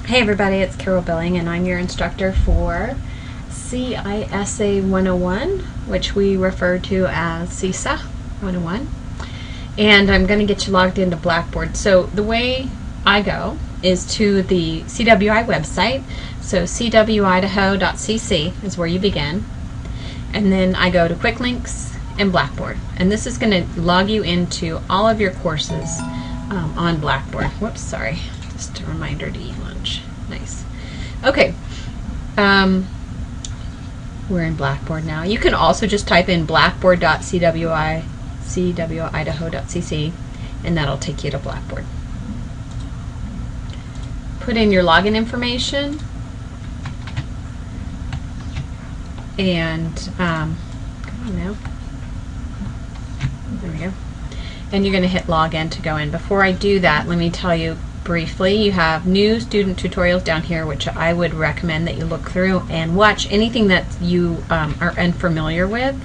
Hey everybody, it's Carol Billing and I'm your instructor for CISA 101, which we refer to as CISA 101. And I'm going to get you logged into Blackboard. So the way I go is to the CWI website. So cwidaho.cc is where you begin. And then I go to Quick Links and Blackboard. And this is going to log you into all of your courses on Blackboard. Whoops, sorry. Just a reminder to eat lunch. Nice. Okay. We're in Blackboard now. You can also just type in blackboard.cwidaho.cc and that'll take you to Blackboard. Put in your login information and come on now. There we go. And you're going to hit login to go in. Before I do that, let me tell you briefly, you have new student tutorials down here, which I would recommend that you look through and watch anything that you are unfamiliar with.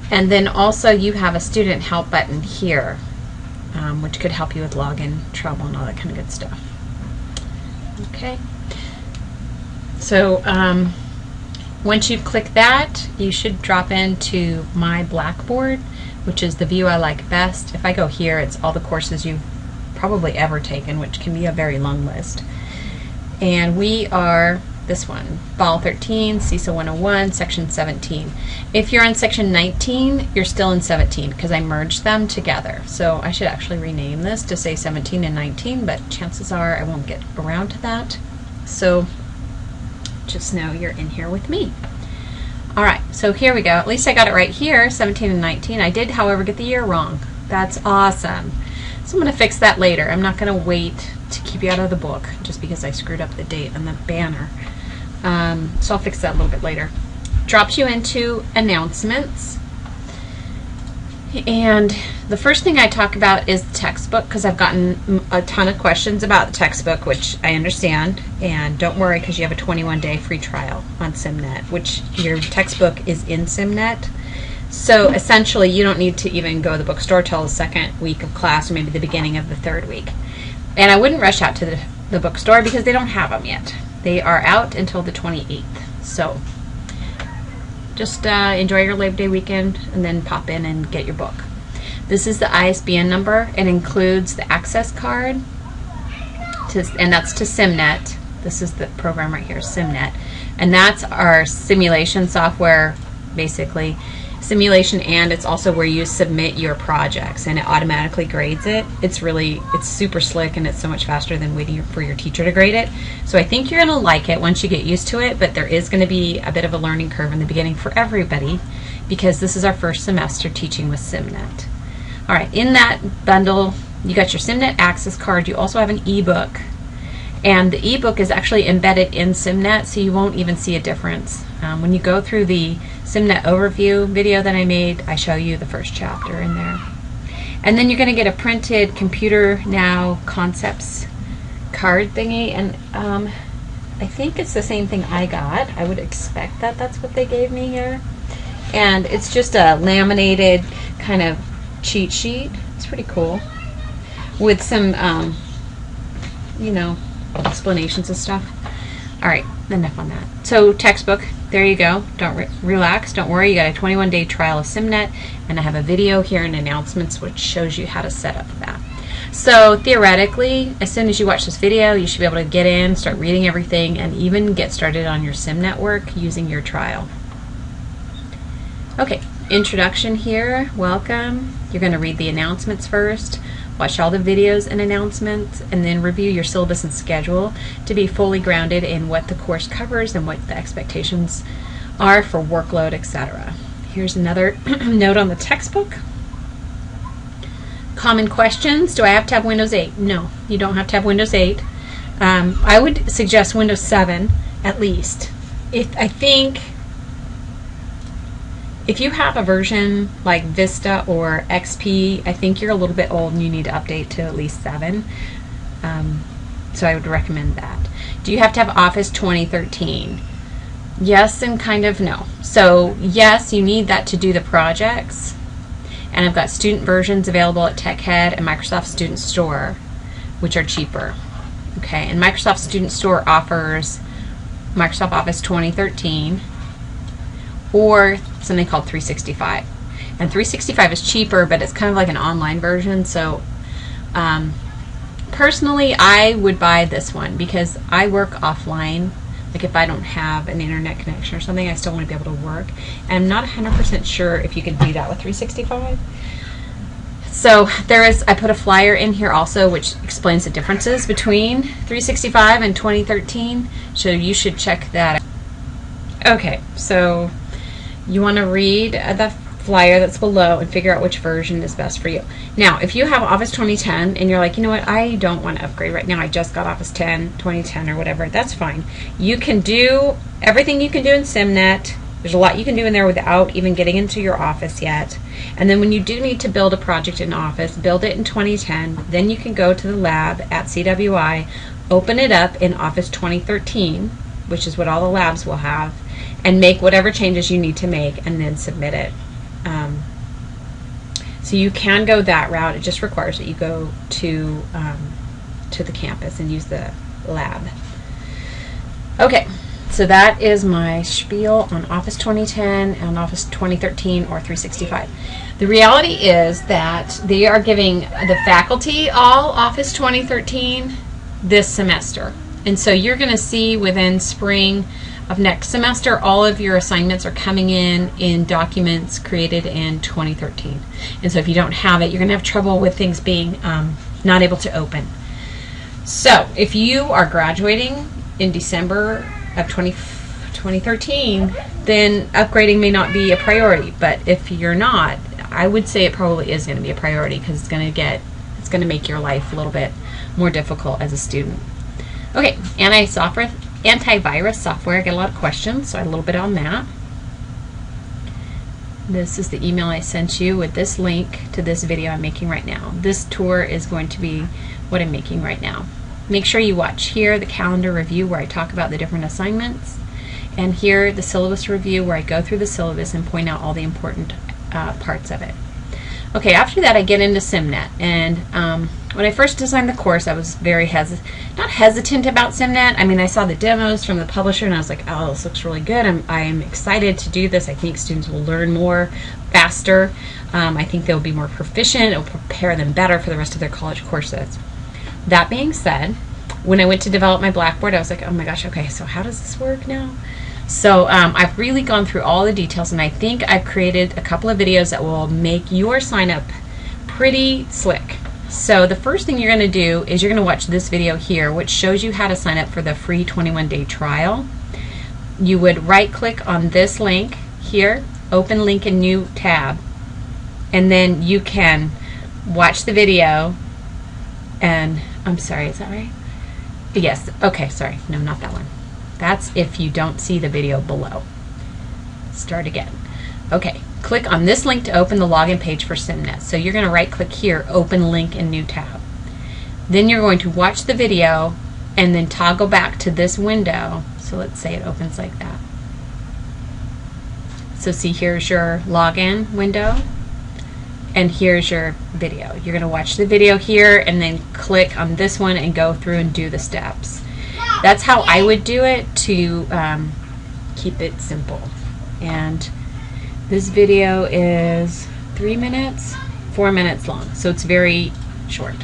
And then also you have a student help button here, which could help you with login trouble and all that kind of good stuff. Okay. So once you click that, you should drop into My Blackboard, which is the view I like best. If I go here, it's all the courses you've probably ever taken, which can be a very long list. And we are this one, FA13, CISA 101, Section 17. If you're on Section 19, you're still in 17 because I merged them together. So I should actually rename this to say 17 and 19, but chances are I won't get around to that. So just know you're in here with me. Alright, so here we go. At least I got it right here, 17 and 19. I did, however, get the year wrong. That's awesome. So I'm going to fix that later. I'm not going to wait to keep you out of the book just because I screwed up the date on the banner. So I'll fix that a little bit later. Drops you into announcements. And the first thing I talk about is the textbook because I've gotten a ton of questions about the textbook, which I understand. And don't worry because you have a 21-day free trial on SimNet, which your textbook is in SimNet. So essentially you don't need to even go to the bookstore till the second week of class or maybe the beginning of the third week. And I wouldn't rush out to the bookstore because they don't have them yet. They are out until the 28th. So just enjoy your Labor Day weekend and then pop in and get your book. This is the ISBN number. It includes the access card, and that's to SimNet. This is the program right here, SimNet. And that's our simulation software, basically. Simulation, and it's also where you submit your projects and it automatically grades it. It's super slick and it's so much faster than waiting for your teacher to grade it. So I think you're going to like it once you get used to it, but there is going to be a bit of a learning curve in the beginning for everybody because this is our first semester teaching with SimNet. Alright, in that bundle you got your SimNet access card. You also have an ebook, and the ebook is actually embedded in SimNet, so you won't even see a difference. When you go through the SimNet overview video that I made, I show you the first chapter in there. And then you're going to get a printed Computer Now Concepts card thingy, and I think it's the same thing I got. I would expect that that's what they gave me here. And it's just a laminated kind of cheat sheet. It's pretty cool. With some, you know, explanations and stuff. Alright, enough on that. So textbook, there you go. Don't relax, don't worry. You got a 21-day trial of SimNet, and I have a video here in announcements which shows you how to set up that. So theoretically, as soon as you watch this video, you should be able to get in, start reading everything, and even get started on your SimNet work using your trial. Okay, introduction here. Welcome. You're going to read the announcements first. Watch all the videos and announcements, and then review your syllabus and schedule to be fully grounded in what the course covers and what the expectations are for workload, etc. Here's another note on the textbook. Common questions. Do I have to have Windows 8? No, you don't have to have Windows 8. I would suggest Windows 7 at least. If you have a version like Vista or XP, I think you're a little bit old and you need to update to at least 7. So I would recommend that. Do you have to have Office 2013? Yes and kind of no. So yes, you need that to do the projects. And I've got student versions available at TechHead and Microsoft Student Store, which are cheaper. Okay, and Microsoft Student Store offers Microsoft Office 2013 or something called 365. And 365 is cheaper, but it's kind of like an online version. So personally, I would buy this one because I work offline. Like if I don't have an internet connection or something, I still want to be able to work. And I'm not 100% sure if you can do that with 365. So I put a flyer in here also which explains the differences between 365 and 2013. So you should check that out. Okay, so you want to read the flyer that's below and figure out which version is best for you. Now, if you have Office 2010 and you're like, you know what, I don't want to upgrade right now, I just got Office 2010 or whatever, that's fine. You can do everything you can do in SimNet. There's a lot you can do in there without even getting into your Office yet. And then when you do need to build a project in Office, build it in 2010. Then you can go to the lab at CWI, open it up in Office 2013, which is what all the labs will have, and make whatever changes you need to make and then submit it. So you can go that route. It just requires that you go to the campus and use the lab. Okay, so that is my spiel on Office 2010 and Office 2013 or 365. The reality is that they are giving the faculty all Office 2013 this semester. And so you're going to see within spring of next semester, all of your assignments are coming in documents created in 2013. And so if you don't have it, you're going to have trouble with things being not able to open. So if you are graduating in December of 2013, then upgrading may not be a priority. But if you're not, I would say it probably is going to be a priority because it's going to make your life a little bit more difficult as a student. Okay, antivirus software. I get a lot of questions, so I had a little bit on that. This is the email I sent you with this link to this video I'm making right now. This tour is going to be what I'm making right now. Make sure you watch here the calendar review where I talk about the different assignments, and here the syllabus review where I go through the syllabus and point out all the important parts of it. Okay, after that I get into SimNet, and when I first designed the course I was very not hesitant about SimNet. I mean, I saw the demos from the publisher and I was like, oh, this looks really good. I'm excited to do this. I think students will learn more faster. I think they'll be more proficient. It will prepare them better for the rest of their college courses. That being said, when I went to develop my Blackboard, I was like, oh my gosh, okay, so how does this work now? So I've really gone through all the details, and I think I've created a couple of videos that will make your sign up pretty slick. So the first thing you're going to do is you're going to watch this video here, which shows you how to sign up for the free 21-day trial. You would right click on this link here, open link in new tab, and then you can watch the video. And I'm sorry, is that right? Yes, okay, sorry, no, not that one. That's if you don't see the video below. Start again. Okay, click on this link to open the login page for SimNet. So you're going to right click here, open link in new tab. Then you're going to watch the video and then toggle back to this window. So let's say it opens like that. So see, here's your login window and here's your video. You're going to watch the video here and then click on this one and go through and do the steps. That's how I would do it to keep it simple. And this video is 3 minutes, 4 minutes long, so it's very short.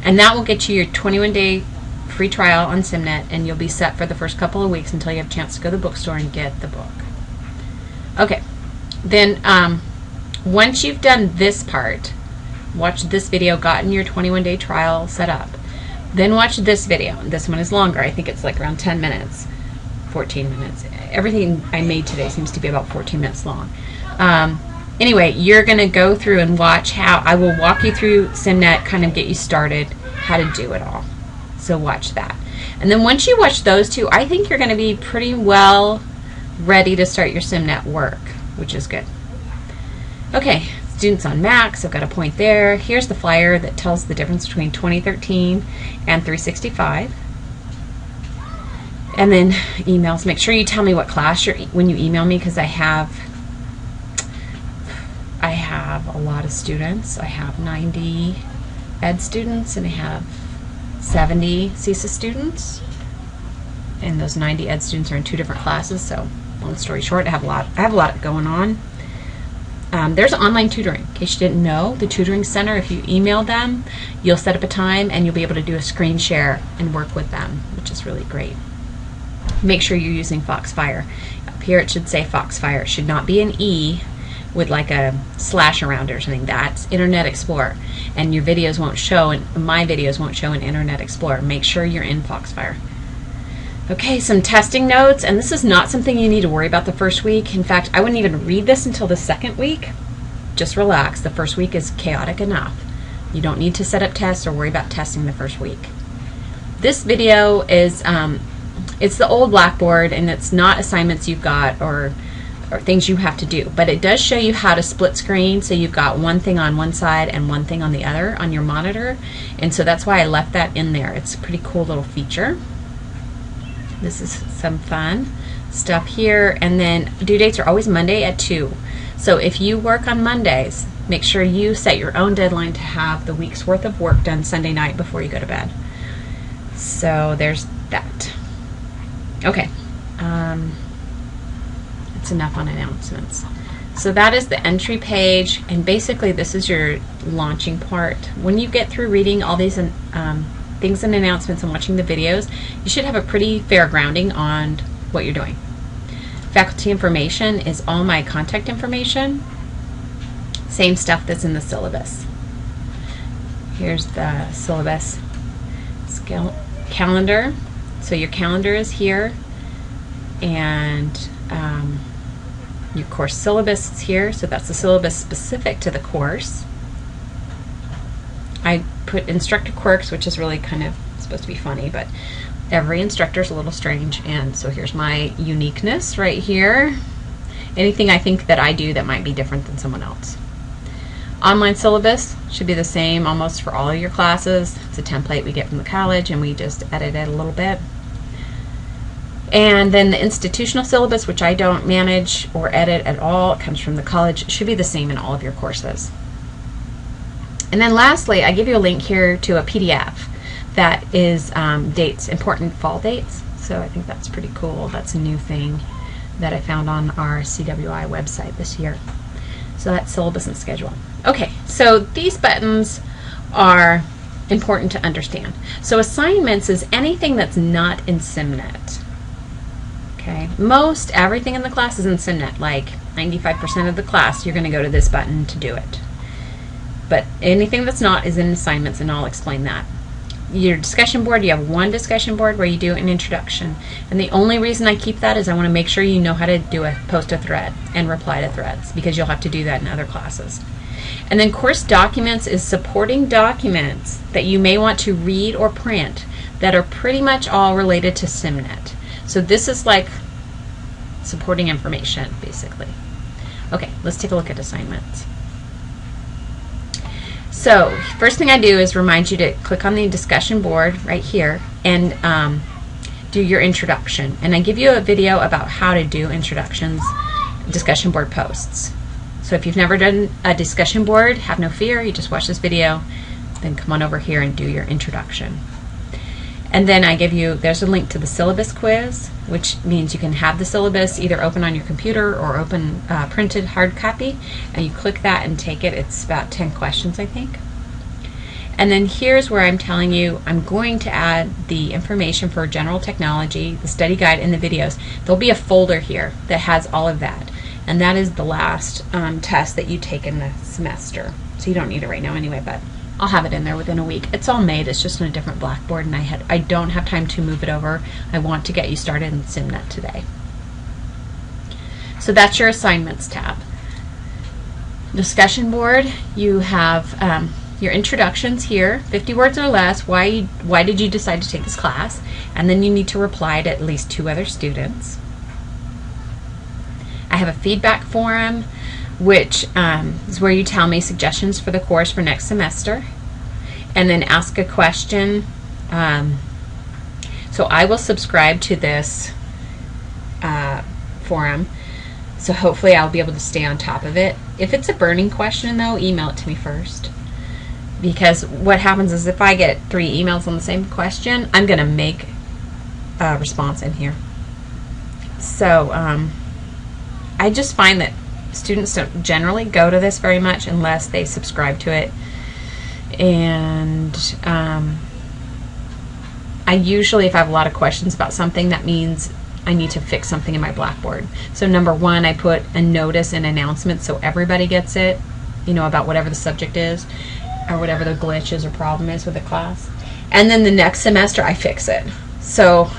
And that will get you your 21-day free trial on SimNet, and you'll be set for the first couple of weeks until you have a chance to go to the bookstore and get the book. Okay, then once you've done this part, watch this video, gotten your 21-day trial set up, then watch this video. This one is longer. I think it's like around 10 minutes, 14 minutes. Everything I made today seems to be about 14 minutes long. Anyway, you're going to go through and watch how I will walk you through SimNet, kind of get you started, how to do it all. So watch that. And then once you watch those two, I think you're going to be pretty well ready to start your SimNet work, which is good. Okay, students on Macs, I've got a point there. Here's the flyer that tells the difference between 2013 and 365. And then emails. Make sure you tell me what class you're when you email me, because I have a lot of students. I have 90 ed students and I have 70 CISA students, and those 90 ed students are in 2 different classes. So long story short, I have a lot going on. There's online tutoring. In case you didn't know, the tutoring center, if you email them, you'll set up a time and you'll be able to do a screen share and work with them, which is really great. Make sure you're using Foxfire. Up here it should say Foxfire. It should not be an E with like a slash around it or something. That's Internet Explorer. And your videos won't show, and my videos won't show in Internet Explorer. Make sure you're in Foxfire. Okay, some testing notes, and this is not something you need to worry about the first week. In fact, I wouldn't even read this until the second week. Just relax. The first week is chaotic enough. You don't need to set up tests or worry about testing the first week. This video is, it's the old Blackboard, and it's not assignments you've got or things you have to do, but it does show you how to split screen, so you've got one thing on one side and one thing on the other on your monitor, and so that's why I left that in there. It's a pretty cool little feature. This is some fun stuff here. And then due dates are always Monday at 2. So if you work on Mondays, make sure you set your own deadline to have the week's worth of work done Sunday night before you go to bed. So there's that. Okay. That's enough on announcements. So that is the entry page, and basically this is your launching part. When you get through reading all these things and announcements and watching the videos, you should have a pretty fair grounding on what you're doing. Faculty information is all my contact information. Same stuff that's in the syllabus. Here's the syllabus calendar. So your calendar is here, and your course syllabus is here. So that's the syllabus specific to the course. I put instructor quirks, which is really kind of supposed to be funny, but every instructor is a little strange, and so here's my uniqueness right here. Anything I think that I do that might be different than someone else. Online syllabus should be the same almost for all of your classes. It's a template we get from the college, and we just edit it a little bit. And then the institutional syllabus, which I don't manage or edit at all, it comes from the college. It should be the same in all of your courses. And then lastly, I give you a link here to a PDF that is dates, important fall dates. So I think that's pretty cool. That's a new thing that I found on our CWI website this year. So that's syllabus and schedule. Okay, so these buttons are important to understand. So assignments is anything that's not in SimNet. Okay, most everything in the class is in SimNet. Like 95% of the class, you're going to go to this button to do it. But anything that's not is in assignments, and I'll explain that. Your discussion board, you have one discussion board where you do an introduction. And the only reason I keep that is I want to make sure you know how to post a thread and reply to threads, because you'll have to do that in other classes. And then course documents is supporting documents that you may want to read or print that are pretty much all related to SimNet. So this is like supporting information, basically. Okay, let's take a look at assignments. So first thing I do is remind you to click on the discussion board right here and do your introduction. And I give you a video about how to do introductions, discussion board posts. So if you've never done a discussion board, have no fear. You just watch this video, then come on over here and do your introduction. And then I give you, there's a link to the syllabus quiz, which means you can have the syllabus either open on your computer or open printed hard copy, and you click that and take it. It's about 10 questions, I think. And then here's where I'm telling you I'm going to add the information for general technology, the study guide, and the videos. There'll be a folder here that has all of that, and that is the last test that you take in the semester. So you don't need it right now anyway, but I'll have it in there within a week. It's all made, it's just on a different Blackboard, and I don't have time to move it over. I want to get you started in SimNet today. So that's your assignments tab. Discussion board, you have your introductions here, 50 words or less. Why did you decide to take this class? And then you need to reply to at least 2 other students. I have a feedback forum, which is where you tell me suggestions for the course for next semester, and then ask a question. So I will subscribe to this forum, so hopefully I'll be able to stay on top of it. If it's a burning question though, email it to me first, because what happens is if I get 3 emails on the same question, I'm going to make a response in here. So I just find that students don't generally go to this very much unless they subscribe to it. And I usually, if I have a lot of questions about something, that means I need to fix something in my Blackboard. So number 1, I put a notice and announcement so everybody gets it, you know, about whatever the subject is or whatever the glitch is or problem is with the class. And then the next semester I fix it. So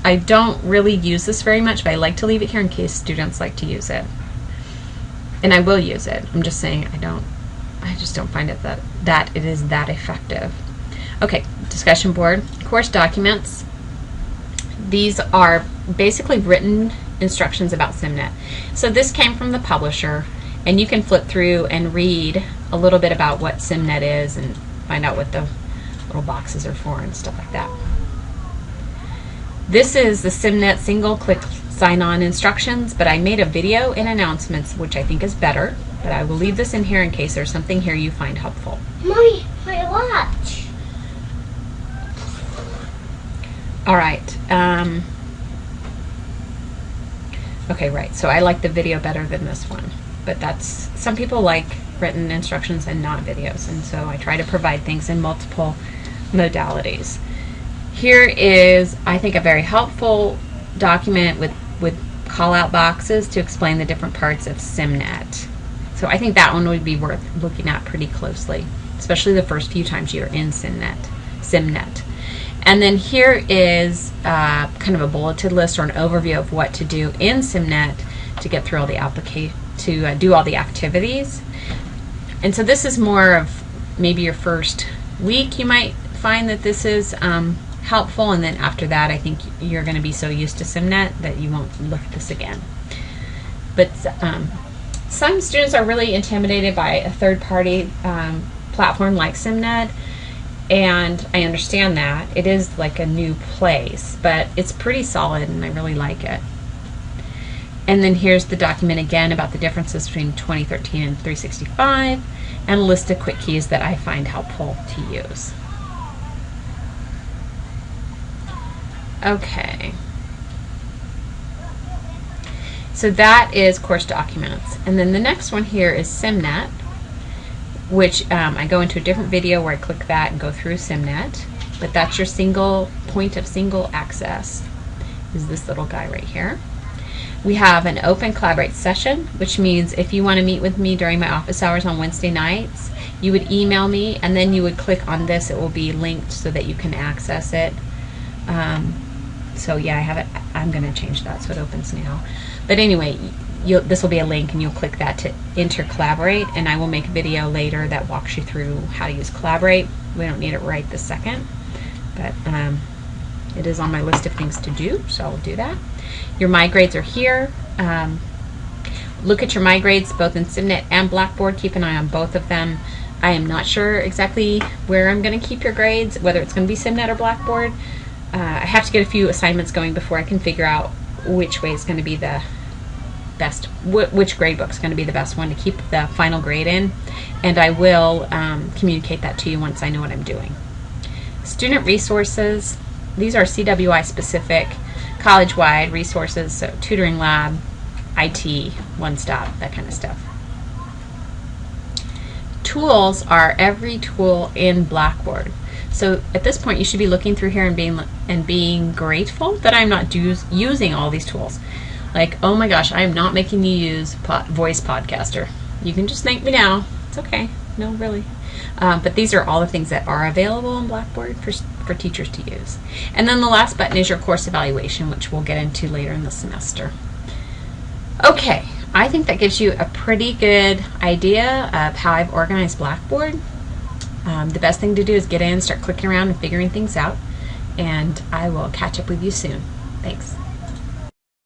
I don't really use this very much, but I like to leave it here in case students like to use it. And I will use it. I'm just saying I just don't find it that it is that effective. Okay, discussion board, course documents. These are basically written instructions about SimNet. So this came from the publisher, and you can flip through and read a little bit about what SimNet is and find out what the little boxes are for and stuff like that. This is the SimNet single-click sign-on instructions, but I made a video in announcements, which I think is better, but I will leave this in here in case there's something here you find helpful. My watch. All right. Okay, right. So I like the video better than this one, but that's, some people like written instructions and not videos, and so I try to provide things in multiple modalities. Here is, I think, a very helpful document with call-out boxes to explain the different parts of SimNet. So I think that one would be worth looking at pretty closely, especially the first few times you're in SimNet. And then here is kind of a bulleted list or an overview of what to do in SimNet to get through all the do all the activities. And so this is more of maybe your first week. You might find that this is helpful, and then after that I think you're going to be so used to SimNet that you won't look at this again. But some students are really intimidated by a third-party platform like SimNet, and I understand that. It is like a new place, but it's pretty solid and I really like it. And then here's the document again about the differences between 2013 and 365, and a list of quick keys that I find helpful to use. Okay. So that is course documents. And then the next one here is SimNet, which I go into a different video where I click that and go through SimNet. But that's your single point of single access, is this little guy right here. We have an open collaborate session, which means if you want to meet with me during my office hours on Wednesday nights, you would email me and then you would click on this. It will be linked so that you can access it. So yeah, I have it. I'm going to change that so it opens now. But anyway, this will be a link and you'll click that to enter Collaborate, and I will make a video later that walks you through how to use Collaborate. We don't need it right this second, but it is on my list of things to do, so I'll do that. Your My Grades are here. Look at your My Grades both in SimNet and Blackboard. Keep an eye on both of them. I am not sure exactly where I'm going to keep your grades, whether it's going to be SimNet or Blackboard. I have to get a few assignments going before I can figure out which way is going to be the best, which grade book is going to be the best one to keep the final grade in, and I will communicate that to you once I know what I'm doing. Student resources, these are CWI specific, college-wide resources, so tutoring lab, IT, one-stop, that kind of stuff. Tools are every tool in Blackboard. So at this point you should be looking through here and being grateful that I'm not using all these tools. Like, oh my gosh, I'm not making you use Voice Podcaster. You can just thank me now. It's okay. No, really. But these are all the things that are available in Blackboard for teachers to use. And then the last button is your course evaluation, which we'll get into later in the semester. Okay, I think that gives you a pretty good idea of how I've organized Blackboard. The best thing to do is get in, start clicking around and figuring things out, and I will catch up with you soon. Thanks.